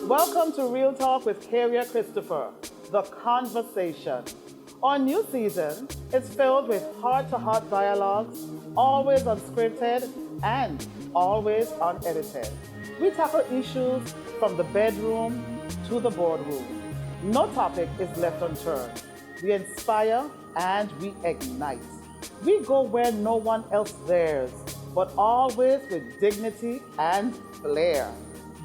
Welcome to Real Talk with Karia Christopher, the conversation. Our new season is filled with heart-to-heart dialogues, always unscripted and always unedited. We tackle issues from the bedroom to the boardroom. No topic is left unturned. We inspire and we ignite. We go where no one else dares, but always with dignity and flair.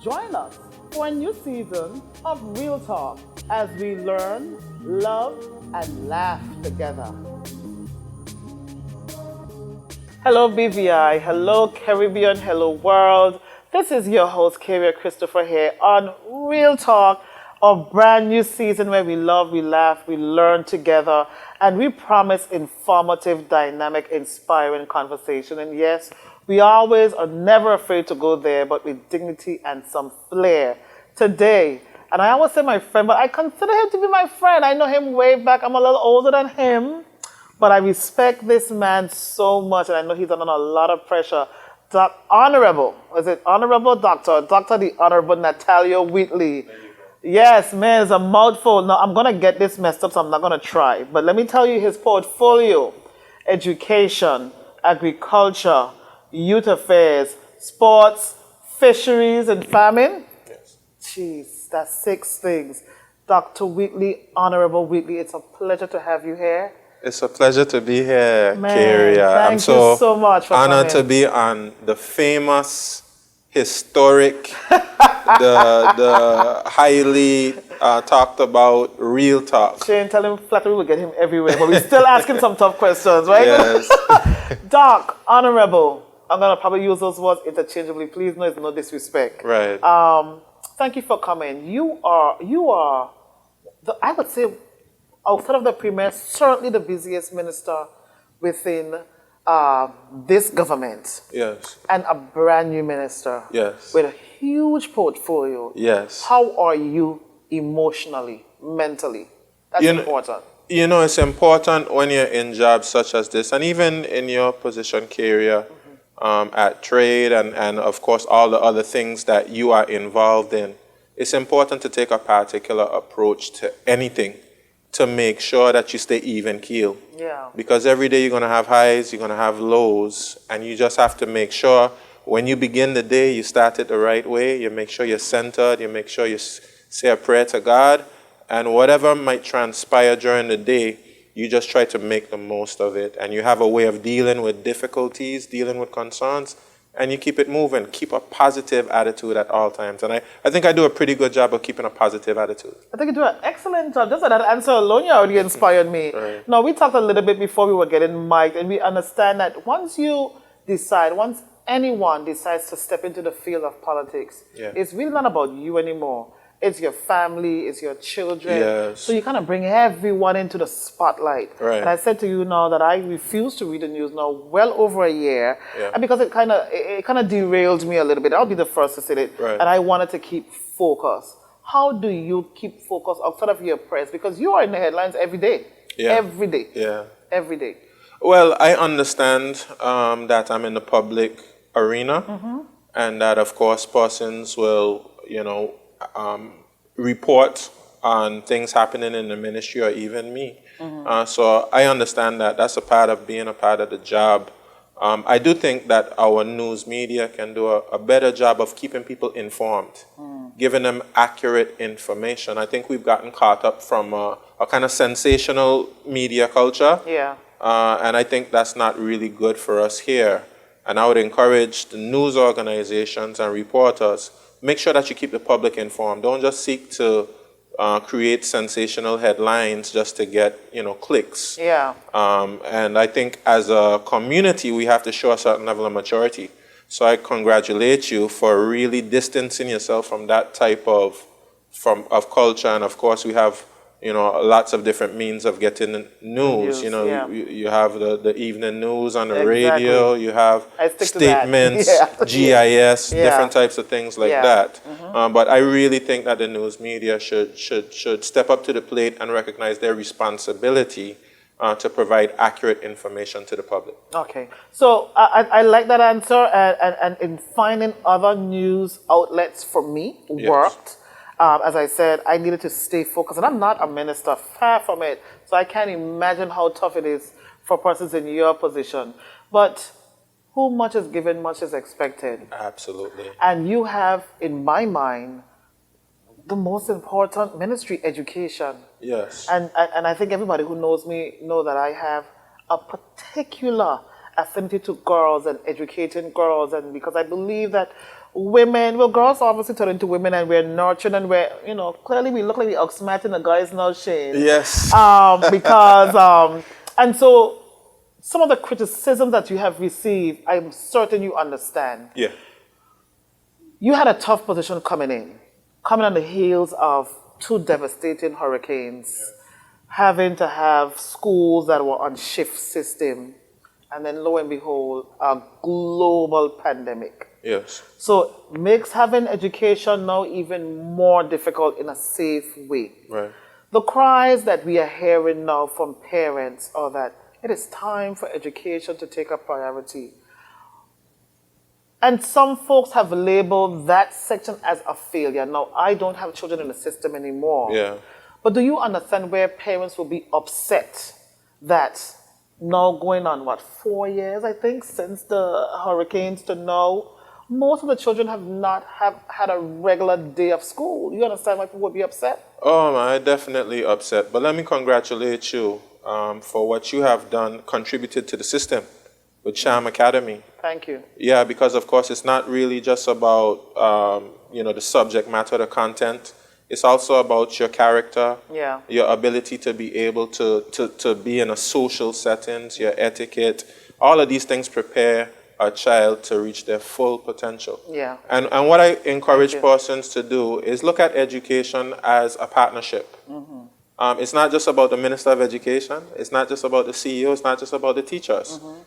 Join us for a new season of Real Talk as we learn, love, and laugh together. Hello BVI, hello Caribbean, hello world. This is your host Karia Christopher here on Real Talk, a brand new season where we love, we laugh, we learn together, and we promise informative, dynamic, inspiring conversation. And yes, we always are never afraid to go there, but with dignity and some flair. Today, and I always say my friend, but I consider him to be my friend. I know him way back. I'm a little older than him, but I respect this man so much, and I know he's under a lot of pressure. Honorable the Honorable Natalio Wheatley. Yes, man, it's a mouthful. Now, I'm going to get this messed up, so I'm not going to try. But let me tell you his portfolio: education, agriculture, youth affairs, sports, fisheries, and farming. Yes. Jeez, that's 6 things. Dr. Wheatley, Honorable Wheatley, it's a pleasure to have you here. It's a pleasure to be here, Man, Karia. thank you so much for honored coming. to be on the famous, historic, the highly talked about Real Talk. Shane, tell him flattery will get him everywhere, but we're still asking some tough questions, right? Yes. Doc, Honorable, I'm going to probably use those words interchangeably. Please know it's no disrespect. Right. Thank you for coming. You are, I would say, outside of the Premier, certainly the busiest minister within this government. Yes. And a brand new minister. Yes. With a huge portfolio. Yes. How are you emotionally, mentally? That's important. You know, it's important when you're in jobs such as this, and even in your position, Karia, at trade and of course all the other things that you are involved in. It's important to take a particular approach to anything to make sure that you stay even keel. Yeah. Because every day you're going to have highs, you're going to have lows, and you just have to make sure when you begin the day, you start it the right way, you make sure you're centered, you make sure you say a prayer to God, and whatever might transpire during the day, you just try to make the most of it, and you have a way of dealing with difficulties, dealing with concerns, and you keep it moving. Keep a positive attitude at all times. And I think I do a pretty good job of keeping a positive attitude. I think you do an excellent job. Just that answer alone, you already inspired me. Right. Now, we talked a little bit before we were getting mic'd, and we understand that once anyone decides to step into the field of politics, Yeah. it's really not about you anymore. It's your family, it's your children. Yes. So you kind of bring everyone into the spotlight. Right. And I said to you now that I refuse to read the news now well over a year. Yeah. And because it kind of derailed me a little bit. I'll be the first to say it. Right. And I wanted to keep focus. How do you keep focus outside of your press? Because you are in the headlines every day. Yeah. Every day. Yeah. Every day. Well, I understand that I'm in the public arena, and that, of course, persons will, report on things happening in the ministry or even me. So I understand that that's a part of being a part of the job. I do think that our news media can do a better job of keeping people informed, giving them accurate information. I think we've gotten caught up from a kind of sensational media culture. Yeah. And I think that's not really good for us here. And I would encourage the news organizations and reporters, make sure that you keep the public informed. Don't just seek to create sensational headlines just to get, clicks. Yeah. And I think as a community, we have to show a certain level of maturity. So I congratulate you for really distancing yourself from that type of culture. And of course, we have lots of different means of getting news. Yeah. You have the evening news on the Exactly. radio, you have statements, GIS, different types of things like that. But I really think that the news media should step up to the plate and recognize their responsibility to provide accurate information to the public. Okay, so I like that answer, and in finding other news outlets for me worked. As I said, I needed to stay focused. And I'm not a minister, far from it. So I can't imagine how tough it is for persons in your position. But who much is given, much is expected. Absolutely. And you have, in my mind, the most important ministry, education. Yes. And I think everybody who knows me know that I have a particular affinity to girls and educating girls. And because I believe that women, well, girls obviously turn into women and we're nurtured and we're, clearly we look like the ox-mat and the guys now shame. Yes. And so some of the criticism that you have received, I'm certain you understand. Yeah. You had a tough position coming on the heels of 2 devastating hurricanes, having to have schools that were on shift system, and then lo and behold, a global pandemic. Yes. So makes having education now even more difficult in a safe way. Right. The cries that we are hearing now from parents are that it is time for education to take a priority. And some folks have labeled that section as a failure. Now, I don't have children in the system anymore. Yeah. But do you understand where parents will be upset that now going on, 4 years, I think, since the hurricanes to now, most of the children have not had a regular day of school. You understand why people would be upset? Oh, I'm definitely upset. But let me congratulate you for what you have done, contributed to the system with Sham Academy. Thank you. Yeah, because of course it's not really just about the subject matter, the content. It's also about your character, your ability to be able to be in a social settings, your etiquette. All of these things prepare a child to reach their full potential. Yeah. And what I encourage persons to do is look at education as a partnership. Mm-hmm. It's not just about the Minister of Education. It's not just about the CEO. It's not just about the teachers. Mm-hmm.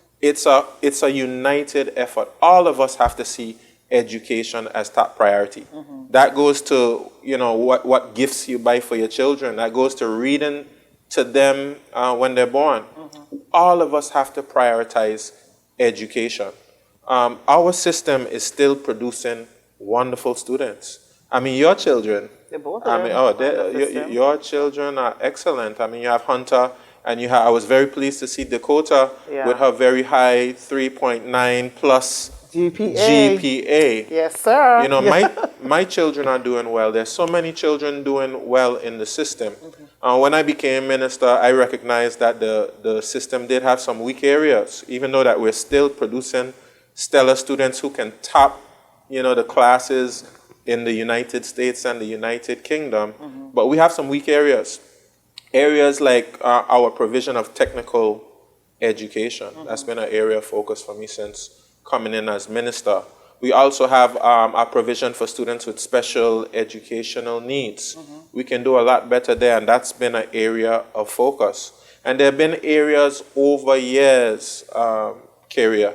It's a united effort. All of us have to see education as top priority. Mm-hmm. That goes to what gifts you buy for your children. That goes to reading to them when they're born. Mm-hmm. All of us have to prioritize education. Our system is still producing wonderful students. I mean, your children. Your children are excellent. I mean, you have Hunter, and I was very pleased to see Dakota with her very high 3.9 plus GPA. Yes, sir. My children are doing well. There's so many children doing well in the system. Mm-hmm. When I became minister, I recognized that the system did have some weak areas, even though that we're still producing stellar students who can top, the classes in the United States and the United Kingdom. Mm-hmm. But we have some weak areas. Areas like our provision of technical education. Mm-hmm. That's been an area of focus for me since coming in as minister. We also have a provision for students with special educational needs. Mm-hmm. We can do a lot better there, and that's been an area of focus. And there have been areas over years, Karia,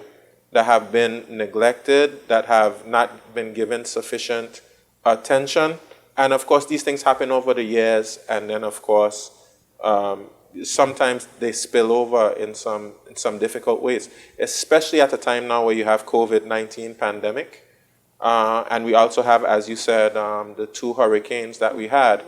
that have been neglected, that have not been given sufficient attention. And of course, these things happen over the years, and then of course, sometimes they spill over in some difficult ways, especially at a time now where you have COVID-19 pandemic. And we also have, as you said, the 2 hurricanes that we had,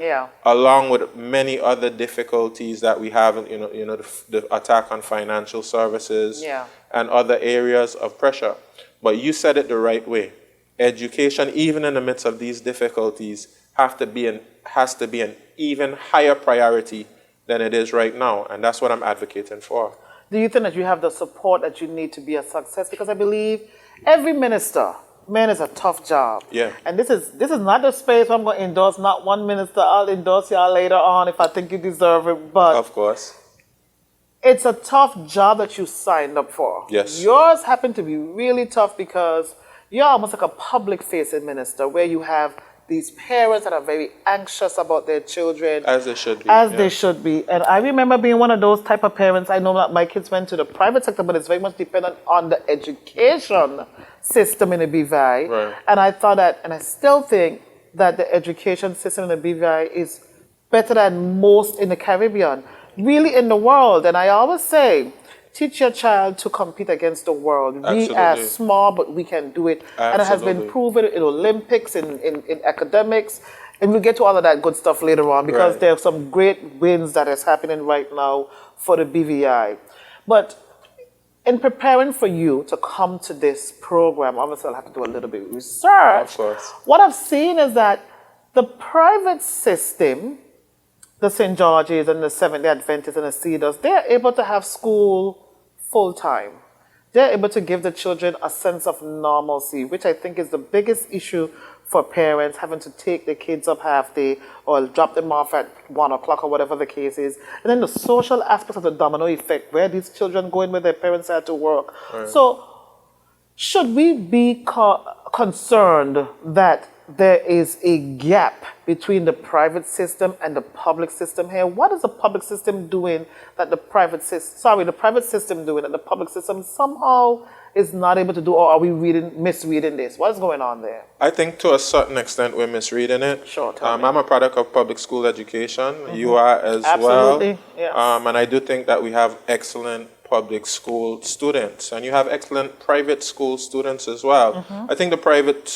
along with many other difficulties that we have, the attack on financial services and other areas of pressure. But you said it the right way. Education, even in the midst of these difficulties, has to be an even higher priority than it is right now, and that's what I'm advocating for. Do you think that you have the support that you need to be a success? Because I believe every minister, it's a tough job. Yeah. And this is not the space where I'm going to endorse not one minister. I'll endorse y'all later on if I think you deserve it. But of course, it's a tough job that you signed up for. Yes. Yours happened to be really tough because you're almost like a public-facing minister where you have these parents that are very anxious about their children. As they should be. They should be. And I remember being one of those type of parents. I know that my kids went to the private sector, but it's very much dependent on the education system in the BVI. Right. And I thought that, and I still think that the education system in the BVI is better than most in the Caribbean, really in the world. And I always say, teach your child to compete against the world. Absolutely. We are small, but we can do it. Absolutely. And it has been proven in Olympics, in academics, And we'll get to all of that good stuff later on because Right. there are some great wins that is happening right now for the BVI. But in preparing for you to come to this program, obviously I'll have to do a little bit of research. Of course. What I've seen is that the private system, the St. George's and the Seventh-day Adventists and the Cedars, they're able to have school full-time. They're able to give the children a sense of normalcy, which I think is the biggest issue for parents, having to take the kids up half day or drop them off at 1 o'clock or whatever the case is. And then the social aspects of the domino effect, where these children go in with their parents had to work. Right. So should we be concerned that there is a gap between the private system and the public system here? What is the public system doing that the private system doing that the public system somehow is not able to do, or are we misreading this? What is going on there? I think to a certain extent we're misreading it. Sure, tell me. I'm a product of public school education. You are as Absolutely, well. yes. And I do think that we have excellent public school students, and you have excellent private school students as well. I think the private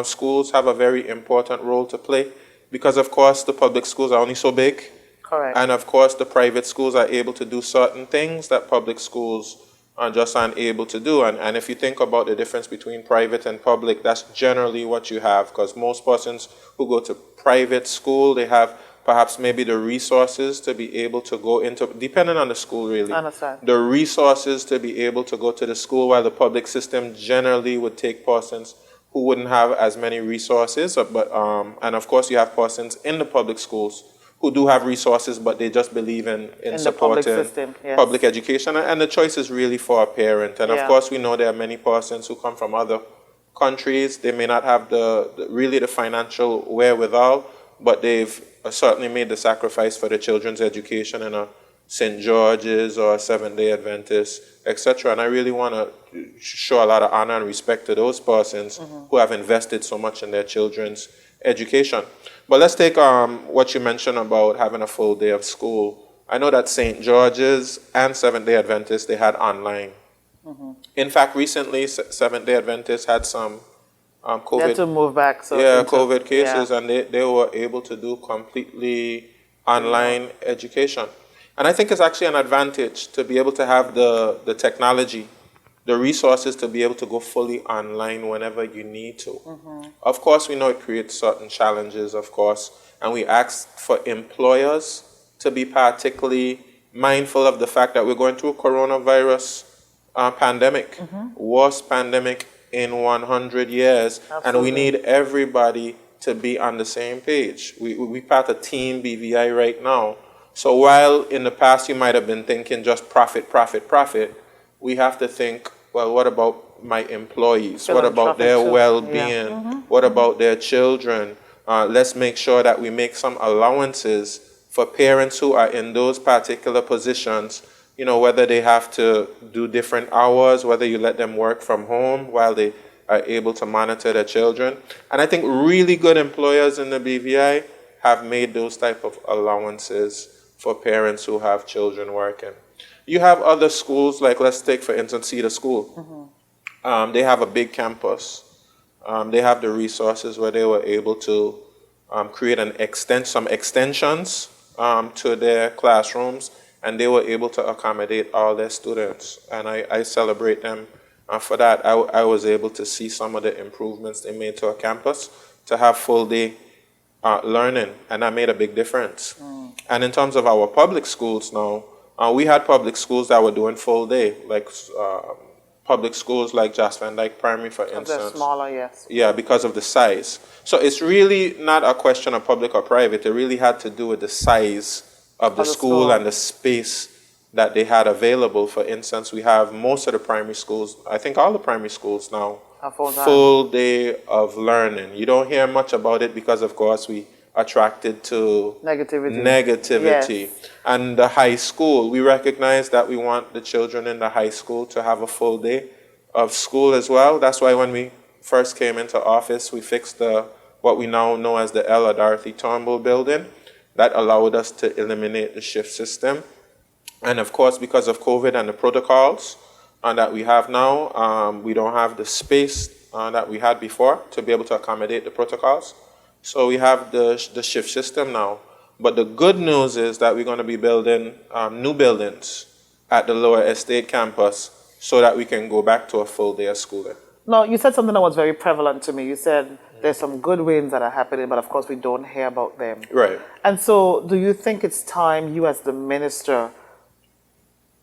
schools have a very important role to play because, of course, the public schools are only so big. Correct. And, of course, the private schools are able to do certain things that public schools just aren't able to do. And if you think about the difference between private and public, that's generally what you have, because most persons who go to private school, they have perhaps maybe the resources to be able to go into, depending on the school really, Understand. the resources to be able to go to the school, while the public system generally would take persons who wouldn't have as many resources. And of course you have persons in the public schools who do have resources, but they just believe in the public supporting system, yes. public education. And the choice is really for a parent. And Yeah. of course we know there are many persons who come from other countries. They may not have really the financial wherewithal, but they've certainly made the sacrifice for the children's education in a St. George's or a Seventh-day Adventist, etc. And I really want to show a lot of honor and respect to those persons who have invested so much in their children's education. But let's take what you mentioned about having a full day of school. I know that St. George's and Seventh-day Adventists, they had online. In fact, recently, Seventh-day Adventists had some COVID. They had to move back. So COVID cases, and they were able to do completely online education. And I think it's actually an advantage to be able to have the technology, the resources to be able to go fully online whenever you need to. Of course, we know it creates certain challenges, of course, and we ask for employers to be particularly mindful of the fact that we're going through a coronavirus pandemic, worst pandemic in 100 years. Absolutely. And we need everybody to be on the same page. We part of Team BVI right now. So while in the past you might have been thinking just profit, profit, profit, we have to think, well, what about my employees? What about their Philanthropic too. well-being? Yeah. What about their children? Let's make sure that we make some allowances for parents who are in those particular positions, you know, whether they have to do different hours, whether you let them work from home while they are able to monitor their children. And I think really good employers in the BVI have made those type of allowances for parents who have children working. You have other schools, like let's take for instance Cedar School. They have a big campus. They have the resources where they were able to create some extensions to their classrooms, and they were able to accommodate all their students. And I celebrate them for that. I was able to see some of the improvements they made to a campus to have full day learning, and that made a big difference. And in terms of our public schools now, we had public schools that were doing full day, like public schools like Jasper and Dyke Primary, for instance. They're smaller, yes. Yeah, because of the size. So it's really not a question of public or private. It really had to do with the size of the school and the space that they had available. For instance, we have most of the primary schools, I think all the primary schools now, full day of learning. You don't hear much about it because, of course, we attracted to negativity. Yes. And the high school, we recognize that we want the children in the high school to have a full day of school as well. That's why when we first came into office, we fixed what we now know as the Ella Dorothy Turnbull building. That allowed us to eliminate the shift system. And of course, because of COVID and the protocols that we have now, we don't have the space that we had before to be able to accommodate the protocols. So we have the shift system now. But the good news is that we're going to be building new buildings at the Lower Estate campus so that we can go back to a full day of schooling. Now, you said something that was very prevalent to me. You said there's some good wins that are happening, but of course we don't hear about them. Right. And so, do you think it's time you as the minister,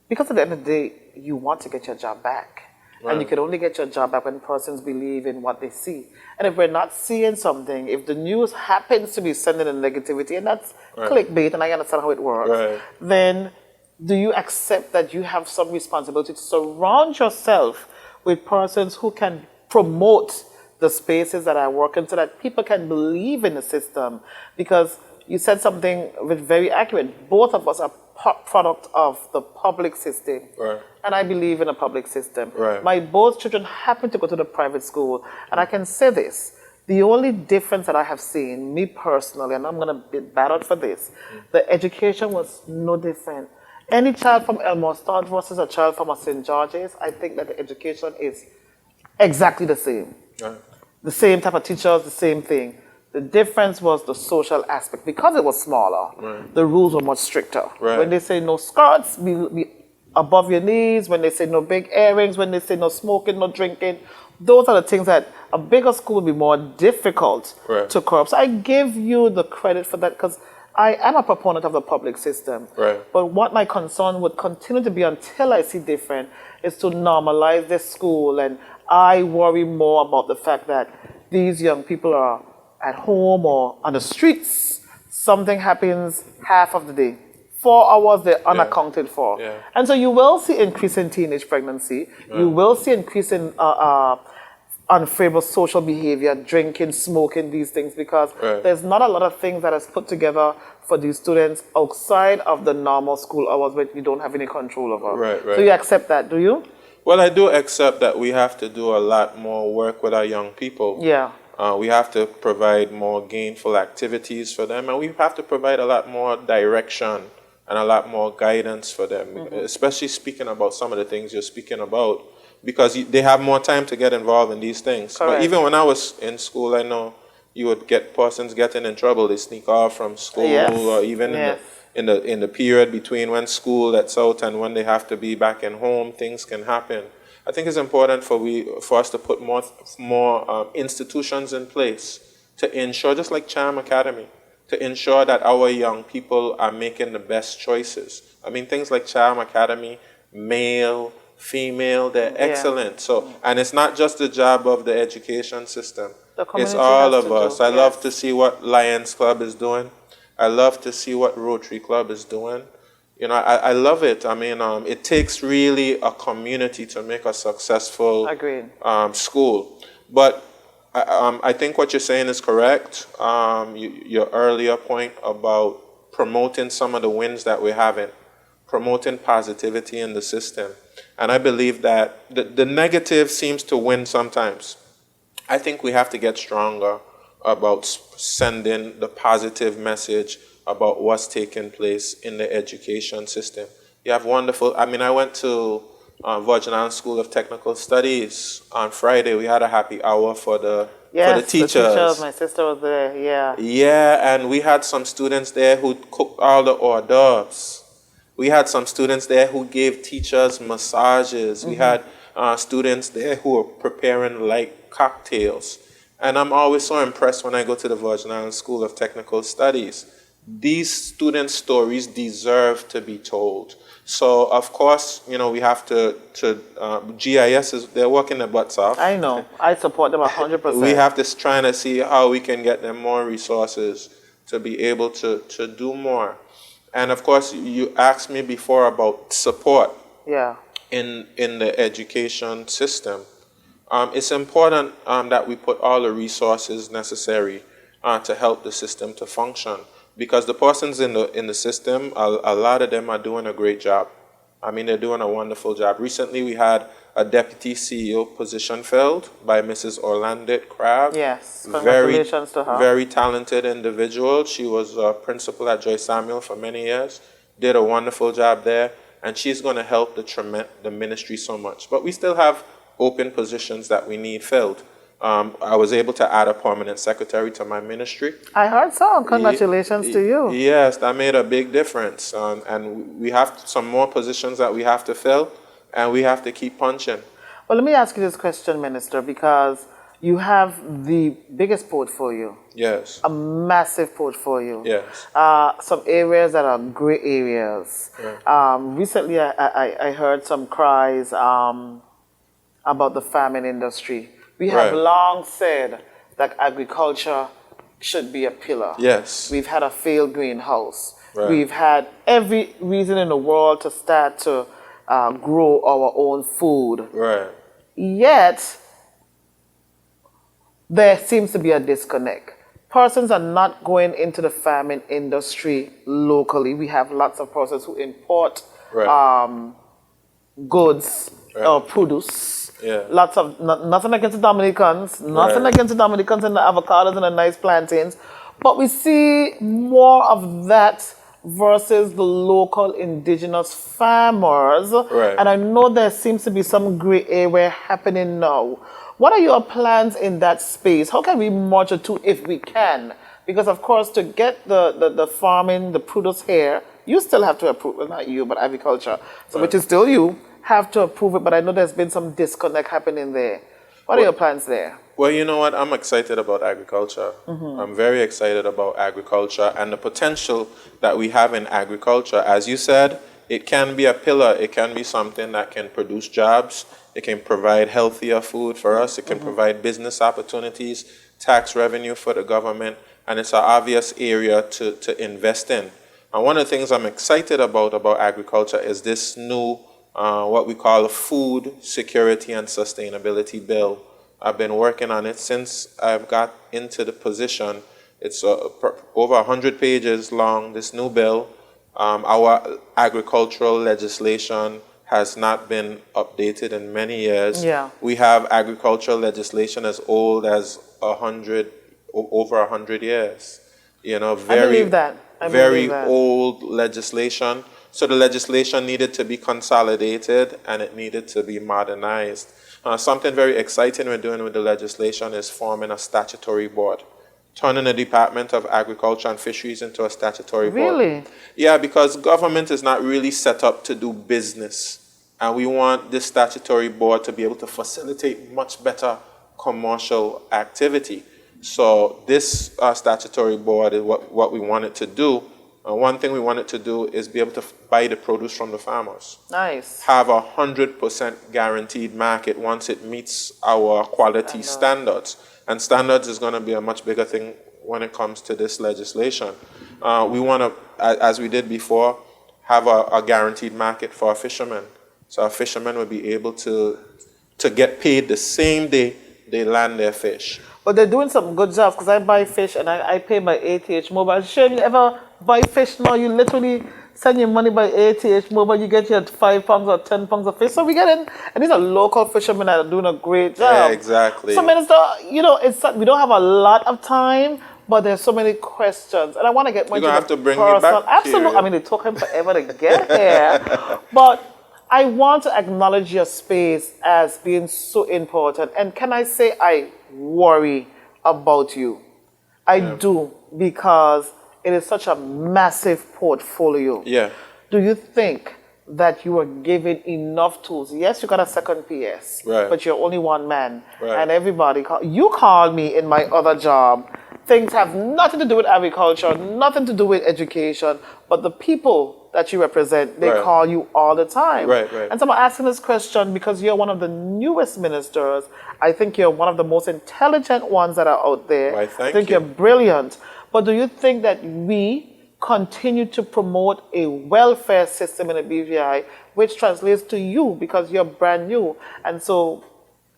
because at the end of the day, you want to get your job back. Right. And you can only get your job back when persons believe in what they see. And if we're not seeing something, if the news happens to be sending a negativity, and that's clickbait, and I understand how it works, then do you accept that you have some responsibility to surround yourself with persons who can promote the spaces that I work in so that people can believe in the system? Because you said something very accurate. Both of us are product of the public system. Right. And I believe in a public system. Right. My both children happen to go to the private school. And I can say this. The only difference that I have seen, me personally, and I'm going to be battled for this, the education was no different. Any child from Elmore Start versus a child from a St. George's, I think that the education is exactly the same. Right. The same type of teachers, the same thing. The difference was the social aspect. Because it was smaller, the rules were much stricter. Right. When they say no skirts, be above your knees, when they say no big earrings, when they say no smoking, no drinking, those are the things that a bigger school would be more difficult to curb. So I give you the credit for that because I am a proponent of the public system. Right. But what my concern would continue to be until I see different is to normalize this school. And I worry more about the fact that these young people are at home or on the streets. Something happens half of the day. 4 hours they're unaccounted for. Yeah. And so you will see increase in teenage pregnancy. You will see increase in unfavorable social behavior, drinking, smoking, these things, because there's not a lot of things that is put together for these students outside of the normal school hours that you don't have any control over. Right. So you accept that, do you? Well, I do accept that we have to do a lot more work with our young people. Yeah. We have to provide more gainful activities for them, and we have to provide a lot more direction and a lot more guidance for them, especially speaking about some of the things you're speaking about, because they have more time to get involved in these things. Correct. But even when I was in school, I know you would get persons getting in trouble. They sneak off from school, or even in the period between when school lets out and when they have to be back in home, things can happen. I think it's important for us to put more institutions in place to ensure, just like Charm Academy, to ensure that our young people are making the best choices. I mean, things like Charm Academy, male, female, they're excellent. So, and it's not just the job of the education system. It's all of us. I love to see what Lions Club is doing. I love to see what Rotary Club is doing. You know, I love it. I mean, it takes really a community to make a successful school. But I think what you're saying is correct. Your earlier point about promoting some of the wins that we're having, promoting positivity in the system. And I believe that the negative seems to win sometimes. I think we have to get stronger about sending the positive message about what's taking place in the education system. You have wonderful, I mean, I went to Virgin School of Technical Studies on Friday. We had a happy hour for the teachers. The teachers, my sister was there, Yeah, and we had some students there who cooked all the hors d'oeuvres. We had some students there who gave teachers massages. We had students there who were preparing light cocktails. And I'm always so impressed when I go to the Virgin Islands School of Technical Studies. These students' stories deserve to be told. So, of course, you know, we have to GIS, they're working their butts off. I know. I support them 100%. We have to try to see how we can get them more resources to be able to do more. And, of course, you asked me before about support in the education system. It's important that we put all the resources necessary to help the system to function, because the persons in the system, a lot of them are doing a great job. I mean, they're doing a wonderful job. Recently, we had a deputy CEO position filled by Mrs. Orlandit Crabb. Yes, congratulations to her. Very talented individual. She was a principal at Joy Samuel for many years. Did a wonderful job there, and she's going to help the ministry so much. But we still have open positions that we need filled. I was able to add a permanent secretary to my ministry. I heard so. Congratulations to you. Yes, that made a big difference. And we have some more positions that we have to fill, and we have to keep punching. Well, let me ask you this question, Minister, because you have the biggest portfolio. Yes. A massive portfolio. Yes. Some areas that are gray areas. Right. Recently, I heard some cries about the farming industry. We have Right. long said that agriculture should be a pillar. Yes. We've had a failed greenhouse. Right. We've had every reason in the world to start to grow our own food. Right. Yet, there seems to be a disconnect. Persons are not going into the farming industry locally. We have lots of persons who import Right. goods Right. or produce. Yeah. Lots of, nothing against the Dominicans, nothing Right. against the Dominicans and the avocados and the nice plantains, but we see more of that versus the local indigenous farmers. Right. And I know there seems to be some gray area happening now. What are your plans in that space? How can we merge the two if we can? Because of course, to get the farming, the produce here, you still have to approve, well not you, but agriculture, so which is still you, have to approve it, but I know there's been some disconnect happening there. What are your plans there? Well, you know what? I'm excited about agriculture. I'm very excited about agriculture and the potential that we have in agriculture. As you said, it can be a pillar. It can be something that can produce jobs. It can provide healthier food for us. It can provide business opportunities, tax revenue for the government, and it's an obvious area to invest in. And one of the things I'm excited about agriculture is this new what we call a food security and sustainability bill. I've been working on it since I've got into the position. It's over 100 pages long, this new bill. Our agricultural legislation has not been updated in many years. Yeah. We have agricultural legislation as old as over 100 years. You know, I believe that. I very believe that. old legislation. So the legislation needed to be consolidated and it needed to be modernized. Something very exciting we're doing with the legislation is forming a statutory board, turning the Department of Agriculture and Fisheries into a statutory board. Really? Yeah, because government is not really set up to do business. And we want this statutory board to be able to facilitate much better commercial activity. So this statutory board is what we want it to do. One thing we want it to do is be able to buy the produce from the farmers. Nice. Have 100% guaranteed market once it meets our quality standards. And standards is going to be a much bigger thing when it comes to this legislation. We want to, as we did before, have a guaranteed market for our fishermen. So our fishermen will be able to get paid the same day they land their fish. But they're doing some good jobs because I buy fish and I pay by ATH mobile. Sure, you ever buy fish now? You literally send your money by ATH mobile. You get your 5 pounds or 10 pounds of fish. So we get in, and these are local fishermen that are doing a great job. Yeah, exactly. So, Minister, you know, we don't have a lot of time, but there's so many questions, and I want to get more. You're gonna have to bring me personal. back. Absolutely. Here. I mean, it took him forever to get here, but I want to acknowledge your space as being so important. And can I say I worry about you? I do, because it is such a massive portfolio. Yeah. Do you think that you were given enough tools? Yes, you got a second PS, Right. but you're only one man. Right. And everybody, you called me in my other job. Things have nothing to do with agriculture, nothing to do with education, but the people that you represent, they Right. call you all the time. Right, right. And so I'm asking this question because you're one of the newest ministers. I think you're one of the most intelligent ones that are out there. Why, I thank think you. you're brilliant. But do you think that we continue to promote a welfare system in a BVI, which translates to you because you're brand new? And so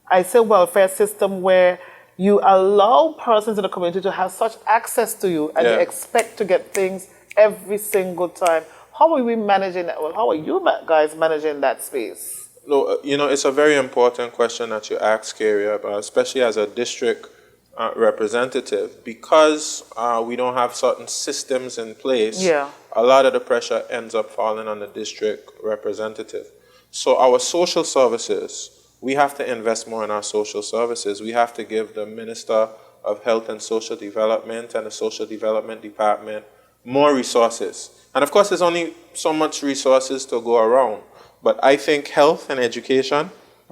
I say welfare system where you allow persons in the community to have such access to you and you Yeah. expect to get things every single time. How are we managing that? Well, how are you guys managing that space? No, you know, it's a very important question that you ask, Karia, but especially as a district representative, because we don't have certain systems in place. Yeah. A lot of the pressure ends up falling on the district representative. So our social services we have to invest more in our social services. We have to give the Minister of Health and Social Development and the Social Development Department more resources. And of course, there's only so much resources to go around. But I think health and education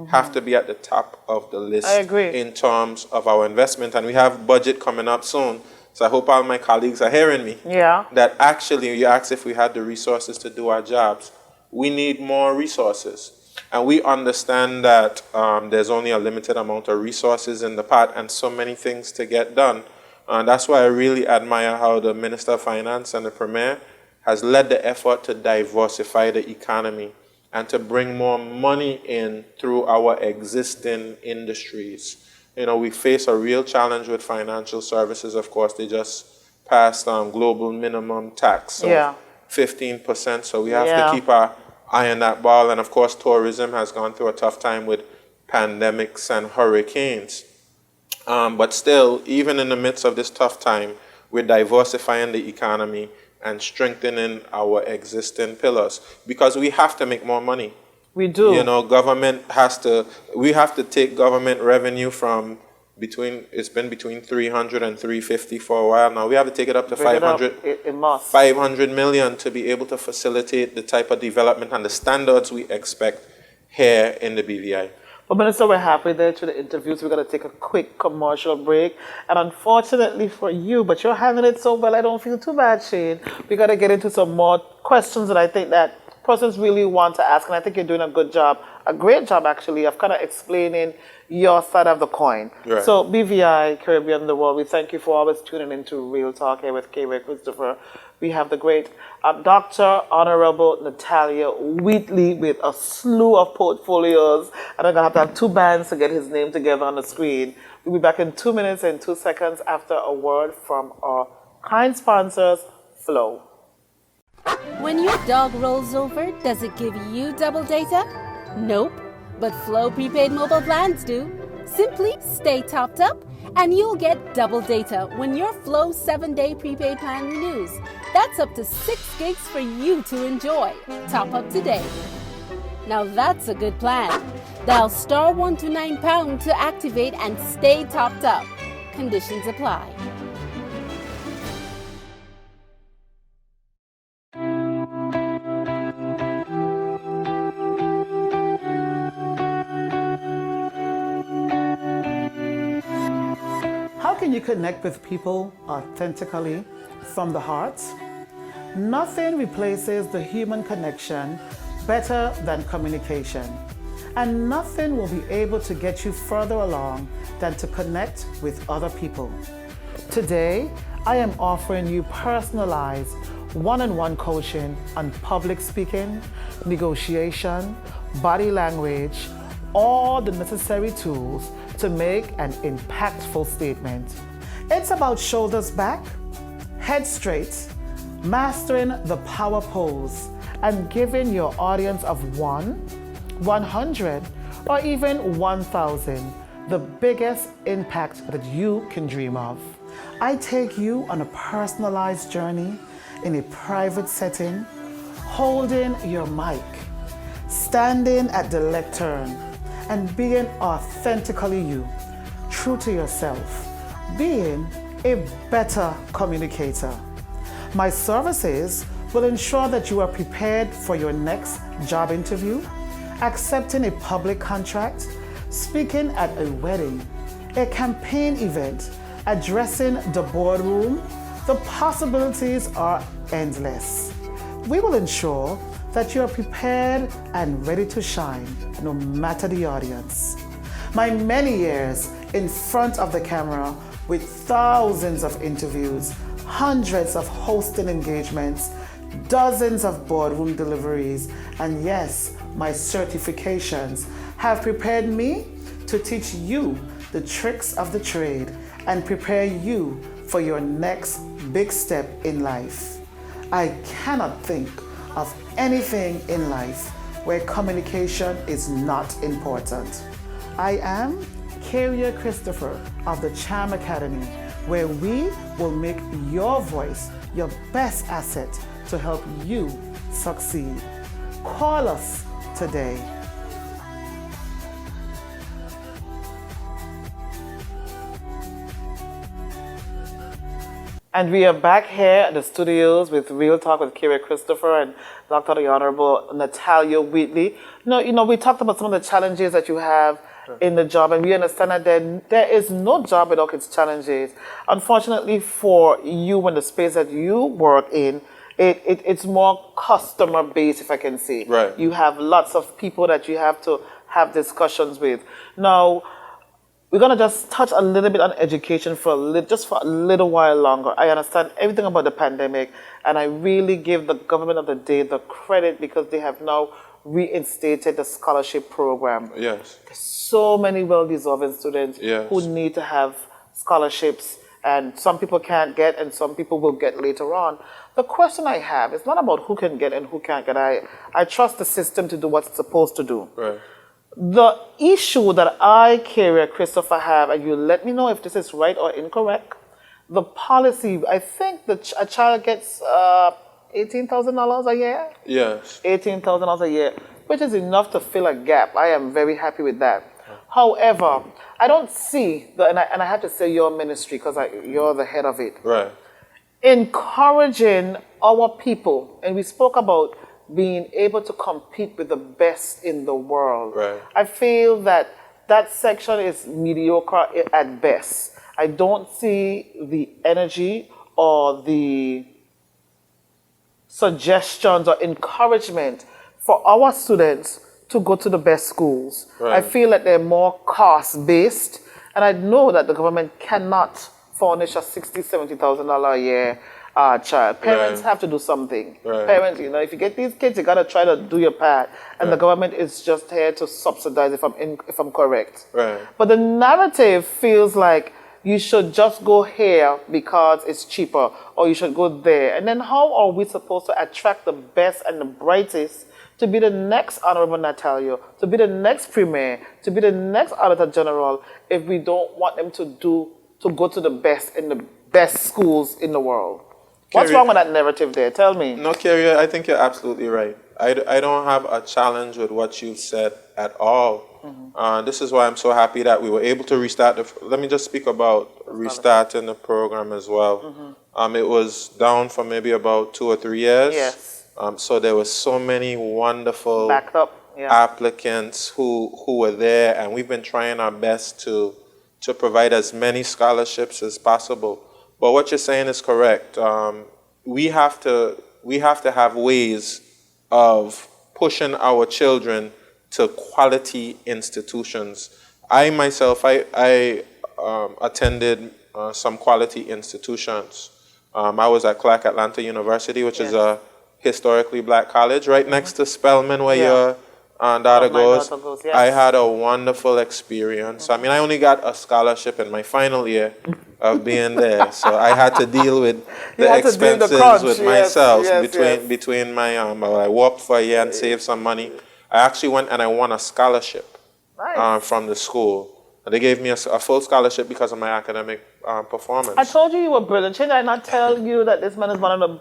have to be at the top of the list. I agree. In terms of our investment. And we have budget coming up soon. So I hope all my colleagues are hearing me. Yeah. That actually, you asked if we had the resources to do our jobs. We need more resources. And we understand that there's only a limited amount of resources in the pot and so many things to get done. And that's why I really admire how the Minister of Finance and the Premier has led the effort to diversify the economy and to bring more money in through our existing industries. You know, we face a real challenge with financial services. Of course, they just passed global minimum tax of 15%. So we have to keep our eye on that ball. And of course, tourism has gone through a tough time with pandemics and hurricanes. But still, even in the midst of this tough time, we're diversifying the economy and strengthening our existing pillars because we have to make more money. We do. You know, we have to take government revenue from it's been between 300 and 350 for a while now. We have to take it up to 500 million to be able to facilitate the type of development and the standards we expect here in the BVI. But Minister, we're halfway there to the interviews. We're going to take a quick commercial break. And unfortunately for you, but you're handling it so well, I don't feel too bad, Shane. We got to get into some more questions that I think that persons really want to ask. And I think you're doing a good job, a great job actually, of kind of explaining your side of the coin. Right. So BVI, Caribbean, the world, we thank you for always tuning into Real Talk here with Karia Christopher. We have the great Dr. Honorable Natalio Wheatley with a slew of portfolios. And I'm going to have two bands to get his name together on the screen. We'll be back in 2 minutes and 2 seconds after a word from our kind sponsors, Flow. When your dog rolls over, does it give you double data? Nope. But Flow prepaid mobile plans do. Simply stay topped up and you'll get double data when your Flow 7-day prepaid plan renews. That's up to 6 gigs for you to enjoy. Top up today. Now that's a good plan. Dial *129# to activate and stay topped up. Conditions apply. How can you connect with people authentically from the heart? Nothing replaces the human connection better than communication. And nothing will be able to get you further along than to connect with other people. Today, I am offering you personalized one-on-one coaching on public speaking, negotiation, body language, all the necessary tools to make an impactful statement. It's about shoulders back, head straight, mastering the power pose, and giving your audience of 1, 100, or even 1,000 the biggest impact that you can dream of. I take you on a personalized journey in a private setting, holding your mic, standing at the lectern, and being authentically you, true to yourself, being a better communicator. My services will ensure that you are prepared for your next job interview, accepting a public contract, speaking at a wedding, a campaign event, addressing the boardroom. The possibilities are endless. We will ensure that you are prepared and ready to shine, no matter the audience. My many years in front of the camera with thousands of interviews, hundreds of hosting engagements, dozens of boardroom deliveries, and yes, my certifications have prepared me to teach you the tricks of the trade and prepare you for your next big step in life. I cannot think of anything in life where communication is not important. I am Karia Christopher of the Charm Academy, where we will make your voice your best asset to help you succeed. Call us today. And we are back here at the studios with Real Talk with Karia Christopher and Dr. the Honorable Natalio Wheatley. We talked about some of the challenges that you have in the job, and we understand that there is no job without its challenges. Unfortunately for you and the space that you work in, it's more customer based, if I can say. Right. You have lots of people that you have to have discussions with. Now, we're going to just touch a little bit on education for a little while longer. I understand everything about the pandemic, and I really give the government of the day the credit because they have now reinstated the scholarship program. Yes. So many well-deserving students Yes. who need to have scholarships, and some people can't get, and some people will get later on. The question I have is not about who can get and who can't get. I trust the system to do what it's supposed to do. Right. The issue that I, Karia Christopher, have, and you let me know if this is right or incorrect, the policy, I think a child gets $18,000 a year? Yes. $18,000 a year, which is enough to fill a gap. I am very happy with that. However, I don't see, and I have to say your ministry because you're the head of it, Right. encouraging our people, and we spoke about being able to compete with the best in the world. Right. I feel that section is mediocre at best. I don't see the energy or the suggestions or encouragement for our students to go to the best schools. Right. I feel that they're more cost-based, and I know that the government cannot furnish a $60,000, $70,000 a year child. Parents Right. have to do something. Right. Parents, if you get these kids, you gotta try to do your part, and the government is just here to subsidize. If I'm correct. Right. But the narrative feels like you should just go here because it's cheaper, or you should go there. And then how are we supposed to attract the best and the brightest to be the next Honorable Natalio, to be the next Premier, to be the next Auditor General, if we don't want them to go to the best in the best schools in the world? What's wrong with that narrative there? Tell me. No, Karia, I think you're absolutely right. I don't have a challenge with what you've said at all. This is why I'm so happy that we were able to restart. Let me just speak about restarting the program as well. It was down for maybe about 2 or 3 years. Yes. So there were so many wonderful Backed up. Yeah. applicants who were there, and we've been trying our best to provide as many scholarships as possible. But what you're saying is correct. We have to have ways of pushing our children to quality institutions. I myself, I attended some quality institutions. I was at Clark Atlanta University, which is a historically black college, right next to Spelman, where your daughter goes. Yes. I had a wonderful experience. I mean, I only got a scholarship in my final year of being there, so I had to deal with the expenses with myself. Between my I worked for a year and saved some money. I actually went and I won a scholarship from the school. They gave me a full scholarship because of my academic performance. I told you were brilliant. Did I not tell you that this man is one of the...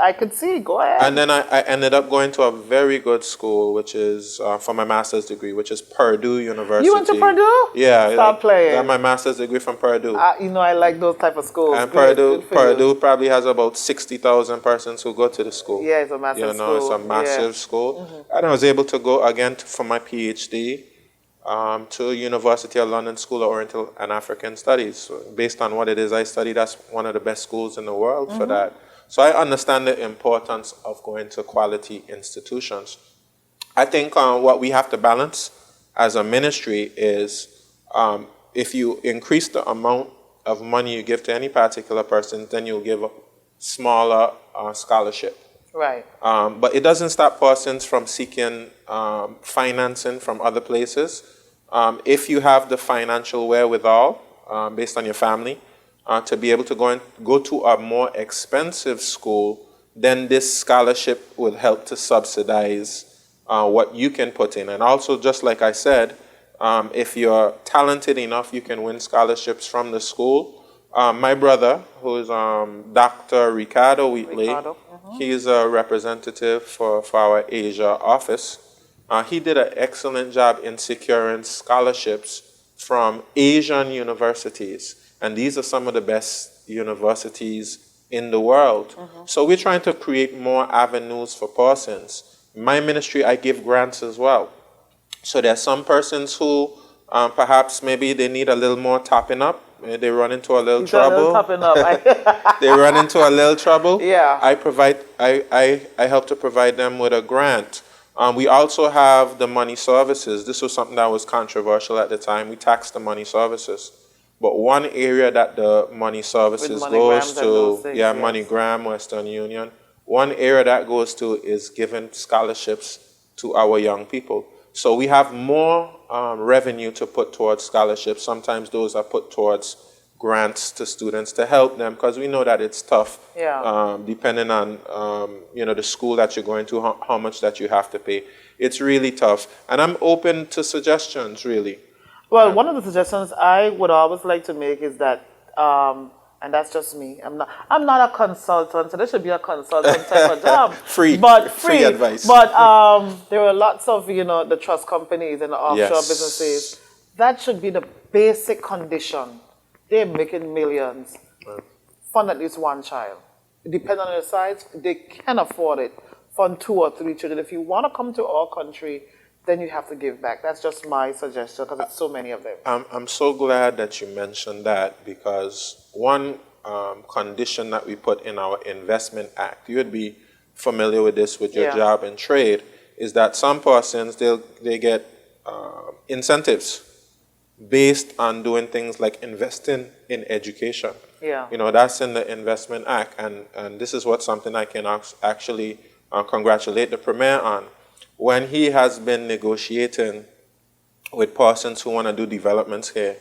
I could see. Go ahead. And then I ended up going to a very good school, which is for my master's degree, which is Purdue University. You went to Purdue? Yeah. Stop playing. I got my master's degree from Purdue. I like those type of schools. And Purdue probably has about 60,000 persons who go to the school. Yeah, it's a massive school. It's a massive school. And I was able to go again for my PhD to University of London School of Oriental and African Studies. So based on what it is I study, that's one of the best schools in the world for that. So I understand the importance of going to quality institutions. I think what we have to balance as a ministry is if you increase the amount of money you give to any particular person, then you'll give a smaller scholarship. Right. But it doesn't stop persons from seeking financing from other places. If you have the financial wherewithal, based on your family, to be able to go to a more expensive school, then this scholarship will help to subsidize what you can put in. And also, just like I said, if you're talented enough, you can win scholarships from the school. My brother, who is Dr. Ricardo Wheatley, he's a representative for our Asia office. He did an excellent job in securing scholarships from Asian universities. And these are some of the best universities in the world. So we're trying to create more avenues for persons. In my ministry, I give grants as well. So there's some persons who perhaps maybe they need a little more topping up. They run into a little trouble. Topping up. They run into a little trouble. Yeah. I help to provide them with a grant. We also have the money services. This was something that was controversial at the time. We taxed the money services. But one area that the money services goes to, MoneyGram, Western Union, one area that goes to is giving scholarships to our young people. So we have more revenue to put towards scholarships. Sometimes those are put towards grants to students to help them, because we know that it's tough, depending on the school that you're going to, how much that you have to pay. It's really tough. And I'm open to suggestions, really. Well, one of the suggestions I would always like to make is that, and that's just me, I'm not a consultant, so there should be a consultant type of job. Free advice. But there are lots of, the trust companies and the offshore businesses. That should be the basic condition. They're making millions. Fund at least one child. Depending on their size, they can afford it. Fund 2 or 3 children. If you want to come to our country, then you have to give back. That's just my suggestion, because there's so many of them. I'm so glad that you mentioned that, because one condition that we put in our Investment Act, you would be familiar with this with your job and trade, is that some persons, they get incentives based on doing things like investing in education. Yeah. That's in the Investment Act, and this is something I can actually congratulate the Premier on. When he has been negotiating with persons who want to do developments here,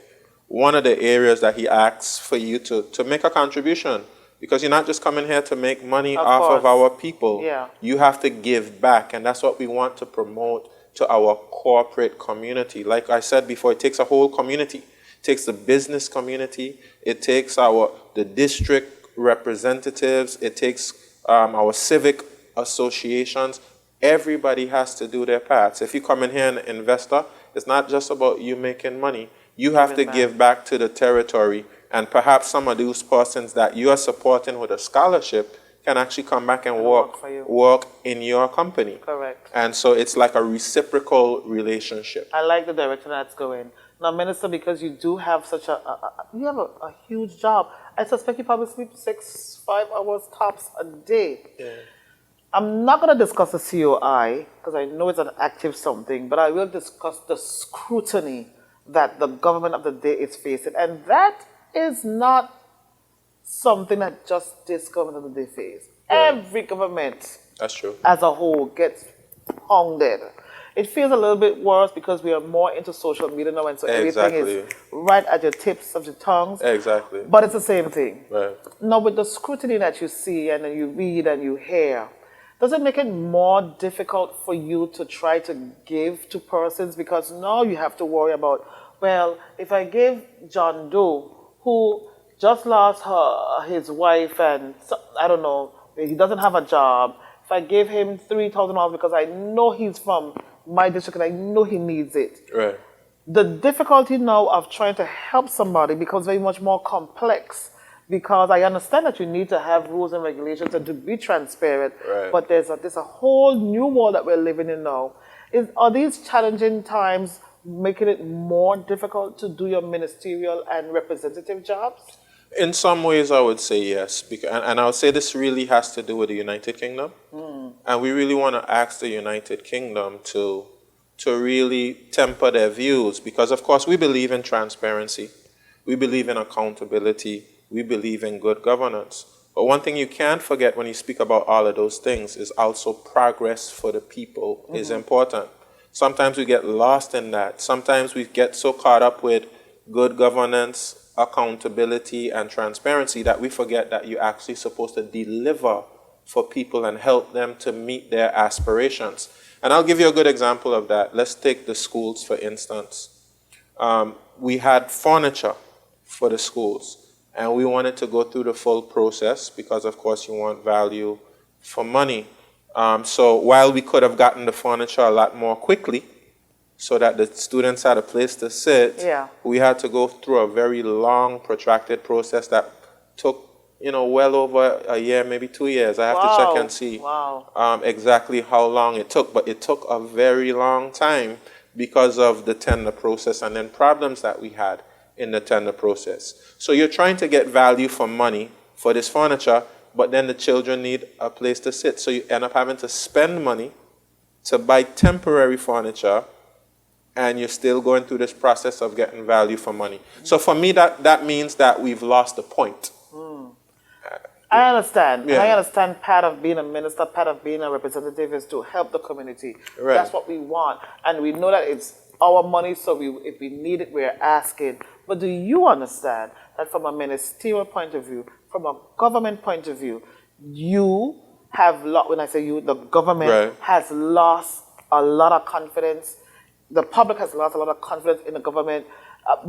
one of the areas that he asks for you to make a contribution, because you're not just coming here to make money off of our people. Yeah. You have to give back, and that's what we want to promote to our corporate community. Like I said before, it takes a whole community. It takes the business community. It takes the district representatives. It takes our civic associations. Everybody has to do their parts. If you come in here and an investor, it's not just about you making money. You have to give back to the territory, and perhaps some of those persons that you are supporting with a scholarship can actually come back and work in your company. Correct. And so it's like a reciprocal relationship. I like the direction that's going. Now, Minister, because you do have such a huge job, I suspect you probably sleep 5 hours tops a day. Yeah. I'm not going to discuss the COI, because I know it's an active something, but I will discuss the scrutiny that the government of the day is facing. And that is not something that just this government of the day faces. Yeah. Every government, that's true, as a whole, gets hounded. It feels a little bit worse because we are more into social media now, and so everything is right at your tips of your tongues. Exactly. But it's the same thing. Right. Now, with the scrutiny that you see and then you read and you hear, does it make it more difficult for you to try to give to persons? Because now you have to worry about, well, if I give John Doe, who just lost his wife and, I don't know, he doesn't have a job, if I give him $3,000 because I know he's from my district and I know he needs it. Right. The difficulty now of trying to help somebody becomes very much more complex, because I understand that you need to have rules and regulations and to be transparent, but there's a whole new world that we're living in now. Are these challenging times making it more difficult to do your ministerial and representative jobs? In some ways, I would say yes. And I would say this really has to do with the United Kingdom. And we really want to ask the United Kingdom to really temper their views, because, of course, we believe in transparency. We believe in accountability. We believe in good governance. But one thing you can't forget when you speak about all of those things is also progress for the people is important. Sometimes we get lost in that. Sometimes we get so caught up with good governance, accountability, and transparency that we forget that you're actually supposed to deliver for people and help them to meet their aspirations. And I'll give you a good example of that. Let's take the schools, for instance. We had furniture for the schools, and we wanted to go through the full process because, of course, you want value for money. So while we could have gotten the furniture a lot more quickly so that the students had a place to sit, we had to go through a very long, protracted process that took well over a year, maybe 2 years. I have to check and see exactly how long it took. But it took a very long time because of the tender process and then problems that we had in the tender process. So you're trying to get value for money for this furniture, but then the children need a place to sit. So you end up having to spend money to buy temporary furniture, and you're still going through this process of getting value for money. So for me, that means that we've lost the point. I understand. Yeah. And I understand part of being a minister, part of being a representative is to help the community. Right. That's what we want. And we know that it's our money, so if we need it, we're asking. But do you understand that from a ministerial point of view, from a government point of view, you have lost, when I say you, the government has lost a lot of confidence. The public has lost a lot of confidence in the government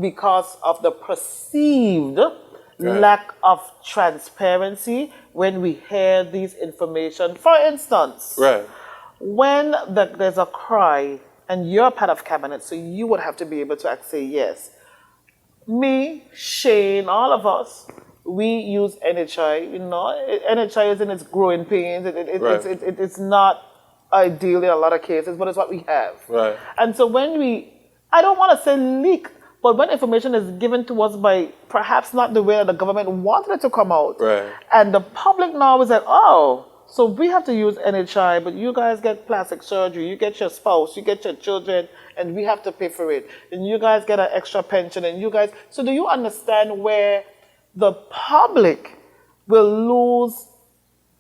because of the perceived lack of transparency when we hear these information. For instance, when there's a cry and you're part of cabinet, so you would have to be able to say yes. Me, Shane, all of us, we use NHI. NHI is in its growing pains. It's not ideal in a lot of cases, but it's what we have. And so when I don't want to say leak, but when information is given to us by perhaps not the way that the government wanted it to come out, and the public now is like, oh, so we have to use NHI, but you guys get plastic surgery, you get your spouse, you get your children, and we have to pay for it. And you guys get an extra pension, and you guys... So do you understand where the public will lose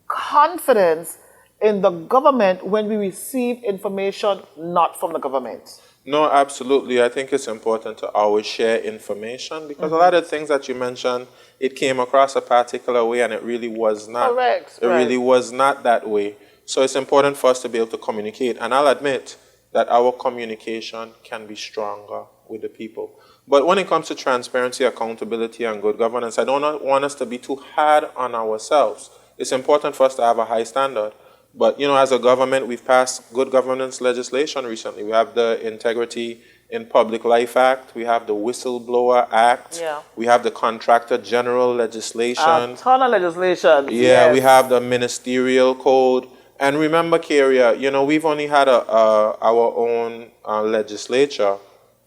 confidence in the government when we receive information not from the government? No, absolutely. I think it's important to always share information because a lot of things that you mentioned, it came across a particular way and it really was not. Correct. It really was not that way. So it's important for us to be able to communicate. And I'll admit that our communication can be stronger with the people. But when it comes to transparency, accountability, and good governance, I don't want us to be too hard on ourselves. It's important for us to have a high standard. But, as a government, we've passed good governance legislation recently. We have the Integrity in Public Life Act. We have the Whistleblower Act. We have the Contractor General legislation. A ton of legislation. We have the Ministerial Code. And remember, Karia, we've only had our own legislature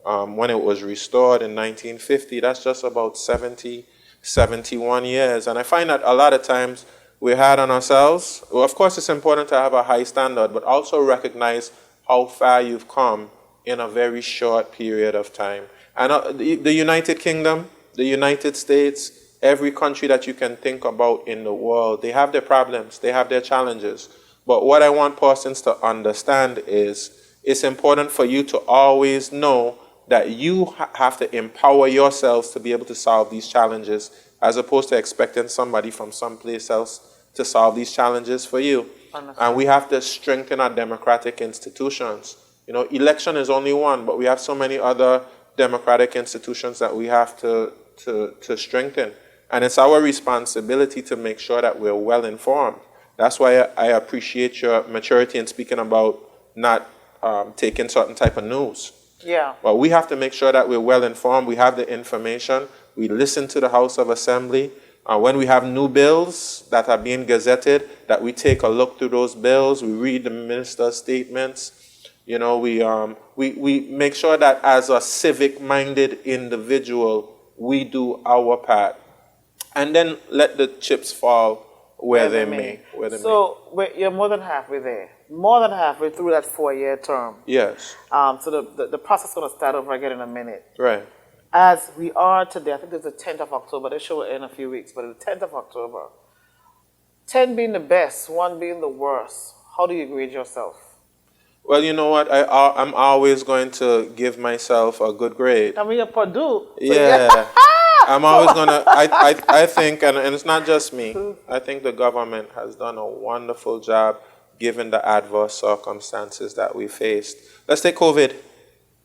when it was restored in 1950. That's just about 71 years. And I find that a lot of times we're hard on ourselves. Well, of course, it's important to have a high standard, but also recognize how far you've come in a very short period of time. And the United Kingdom, the United States, every country that you can think about in the world, they have their problems, they have their challenges. But what I want persons to understand is it's important for you to always know that you have to empower yourselves to be able to solve these challenges, as opposed to expecting somebody from someplace else to solve these challenges for you. And we have to strengthen our democratic institutions. Election is only one, but we have so many other democratic institutions that we have to strengthen. And it's our responsibility to make sure that we're well informed. That's why I appreciate your maturity in speaking about not taking certain type of news. But we have to make sure that we're well informed. We have the information. We listen to the House of Assembly. When we have new bills that are being gazetted, that we take a look through those bills. We read the minister's statements. We make sure that as a civic-minded individual, we do our part. And then let the chips fall where they may. You're more than halfway there. More than halfway through that 4-year term. Yes. So the process is going to start over again in a minute. As we are today, I think it's the 10th of October. The show will end in a few weeks, but it's the 10th of October. 10 being the best, 1 being the worst. How do you grade yourself? Well, you know what? I'm always going to give myself a good grade. I mean, you're Purdue. I'm always going to, I think, and it's not just me, I think the government has done a wonderful job given the adverse circumstances that we faced. Let's take COVID.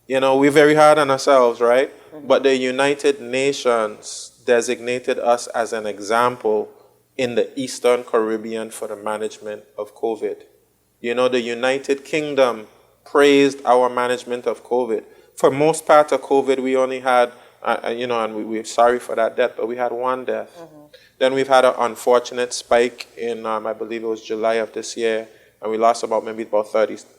We're very hard on ourselves, right? But the United Nations designated us as an example in the Eastern Caribbean for the management of COVID. The United Kingdom praised our management of COVID. For most part of COVID, we only had, and we're sorry for that death, but we had 1 death. Then we've had an unfortunate spike in, I believe it was July of this year, and we lost about maybe about 36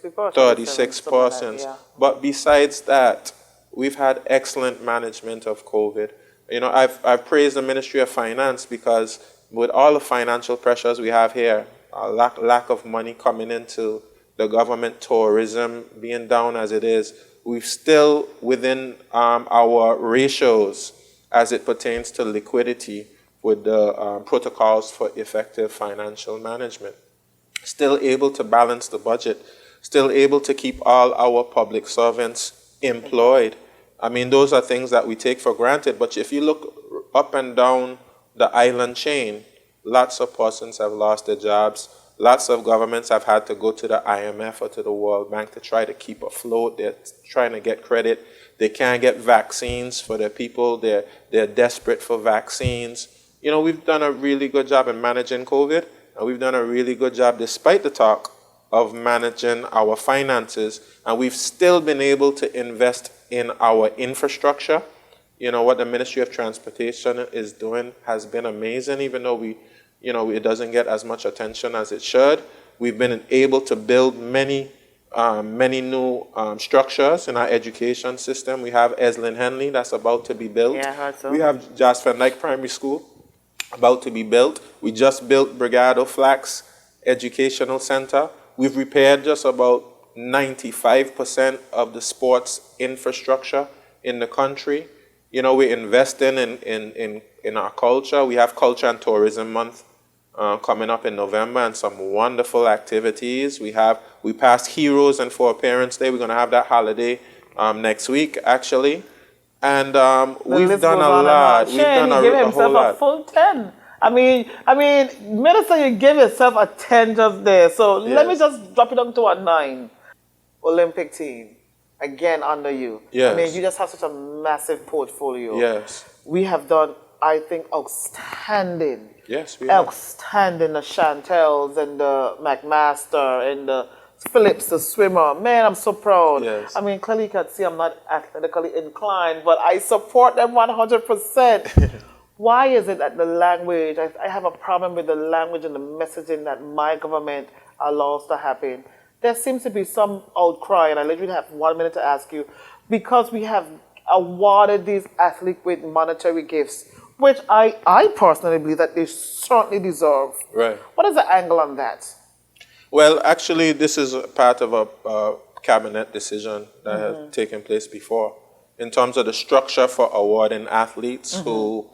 people, 36 something like that, persons. yeah. But besides that, we've had excellent management of COVID. You know, I've praised the Ministry of Finance because with all the financial pressures we have here, lack of money coming into the government, tourism being down as it is, we've still within our ratios as it pertains to liquidity with the protocols for effective financial management. Still able to balance the budget, still able to keep all our public servants employed. I mean, those are things that we take for granted, but if you look up and down the island chain, lots of persons have lost their jobs. Lots of governments have had to go to the IMF or to the World Bank to try to keep afloat. They're trying to get credit. They can't get vaccines for their people. They're desperate for vaccines. You know, we've done a really good job in managing COVID, and we've done a really good job, despite the talk, of managing our finances, and we've still been able to invest in our infrastructure. You know, what the Ministry of Transportation is doing has been amazing, even though it doesn't get as much attention as it should. We've been able to build many new structures in our education system. We have Eslin Henley that's about to be built. Yeah, I heard so. We have Jasper Knight Primary School about to be built. We just built Brigado Flax Educational Center. We've repaired just about 95% of the sports infrastructure in the country. You know, we're investing in our culture. We have Culture and Tourism Month coming up in November, and some wonderful activities. We passed Heroes and For Parents Day. We're going to have that holiday next week, actually. And we've done a lot. We've done a whole lot. A full 10. I mean, Minister, you give yourself a 10 just there. So Yes. let me just drop it down to a 9. Olympic team, again under you. Yes. I mean, you just have such a massive portfolio. Yes. We have done, I think, outstanding. Yes, we have. Outstanding, the Chantels and the McMaster and the Phillips, the swimmer. Man, I'm so proud. Yes. I mean, clearly you can see I'm not athletically inclined, but I support them 100%. Why is it that the language, I have a problem with the language and the messaging that my government allows to happen? There seems to be some outcry, and I literally have 1 minute to ask you, because we have awarded these athletes with monetary gifts, which I personally believe that they certainly deserve. Right. What is the angle on that? Well, actually, this is a part of a cabinet decision that has taken place before in terms of the structure for awarding athletes who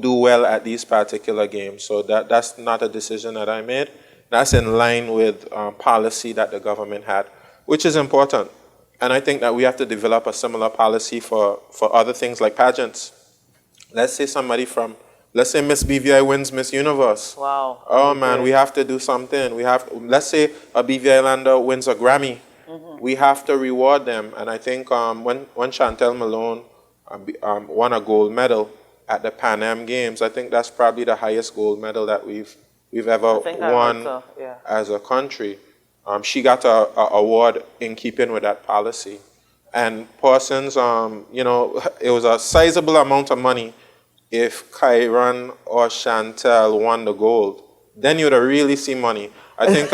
do well at these particular games. So that's not a decision that I made. That's in line with policy that the government had, which is important. And I think that we have to develop a similar policy for other things like pageants. Let's say let's say Miss BVI wins Miss Universe. Wow. Oh man, we have to do something. Let's say a BVI lander wins a Grammy. We have to reward them. And I think when Chantel Malone won a gold medal at the Pan Am Games, I think that's probably the highest gold medal that we've ever won as a country. She got an award in keeping with that policy. And persons, it was a sizable amount of money if Kyron or Chantel won the gold. Then you would really see money. I think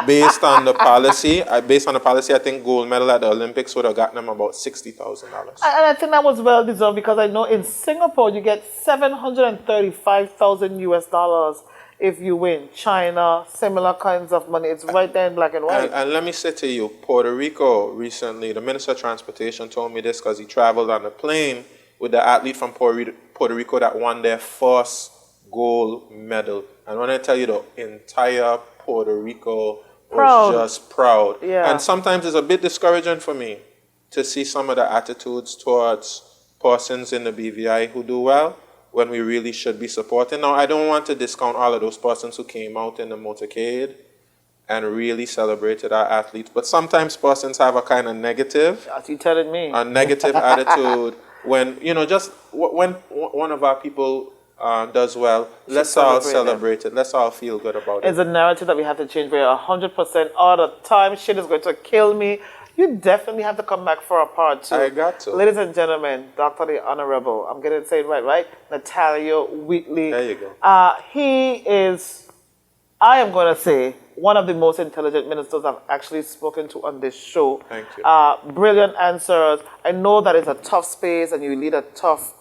based on the policy, I think gold medal at the Olympics would have gotten them about $60,000. And I think that was well deserved, because I know in Singapore you get $735,000 US if you win. China, similar kinds of money. It's right there in black and white. And let me say to you, Puerto Rico recently, the Minister of Transportation told me this because he traveled on a plane with the athlete from Puerto Rico that won their first gold medal. And when I tell you, the entire Puerto Rico was just proud. Yeah. And sometimes it's a bit discouraging for me to see some of the attitudes towards persons in the BVI who do well, when we really should be supporting. Now, I don't want to discount all of those persons who came out in the motorcade and really celebrated our athletes, but sometimes persons have a kind of negative, As you telling me, a negative attitude when, just when one of our people does well, let's all celebrate it. Let's all feel good about it. It's a narrative that we have to change. We're 100% all the time. Shit is going to kill me. You definitely have to come back for a part 2. I got to. Ladies and gentlemen, Dr. the Honorable, I'm going to say it right? Natalio Wheatley. There you go. He is, I am going to say, one of the most intelligent ministers I've actually spoken to on this show. Thank you. Brilliant answers. I know that it's a tough space and you lead a tough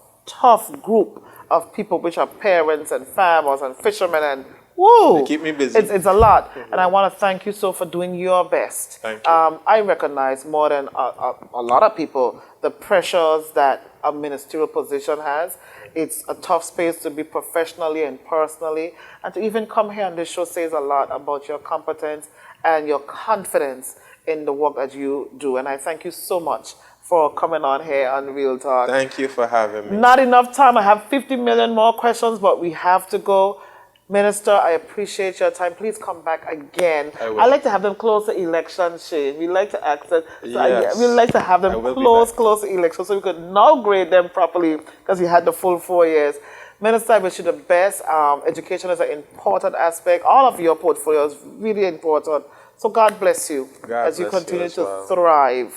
group of people, which are parents and farmers and fishermen and woo! They keep me busy. It's a lot. And I want to thank you so for doing your best. Thank you. I recognize more than a lot of people the pressures that a ministerial position has. It's a tough space to be professionally and personally. And to even come here on this show says a lot about your competence and your confidence in the work that you do. And I thank you so much for coming on here on Real Talk. Thank you for having me. Not enough time. I have 50 million more questions, but we have to go. Minister, I appreciate your time. Please come back again. I like to have them close to election, Shane. We like to access. Yes. We like to have them close to election so we could now grade them properly because you had the full 4 years. Minister, I wish you the best. Education is an important aspect. All of your portfolio is really important. So God bless you as you continue to thrive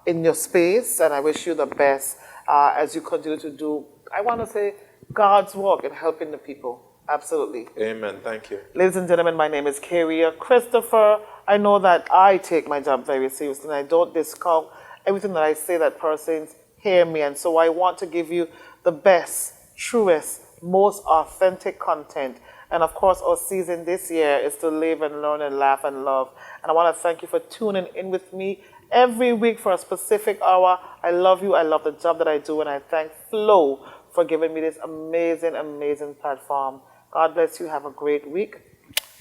in your space. And I wish you the best as you continue to do, I want to say, God's work in helping the people. Absolutely. Amen. Thank you. Ladies and gentlemen, my name is Karia Christopher. I know that I take my job very seriously and I don't discount everything that I say that persons hear me. And so I want to give you the best, truest, most authentic content. And of course, our season this year is to live and learn and laugh and love. And I want to thank you for tuning in with me every week for a specific hour. I love you. I love the job that I do. And I thank Flo for giving me this amazing, amazing platform. God bless you. Have a great week.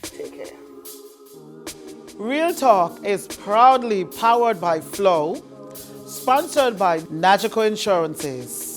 Take care. Real Talk is proudly powered by Flow, sponsored by Nagico Insurances.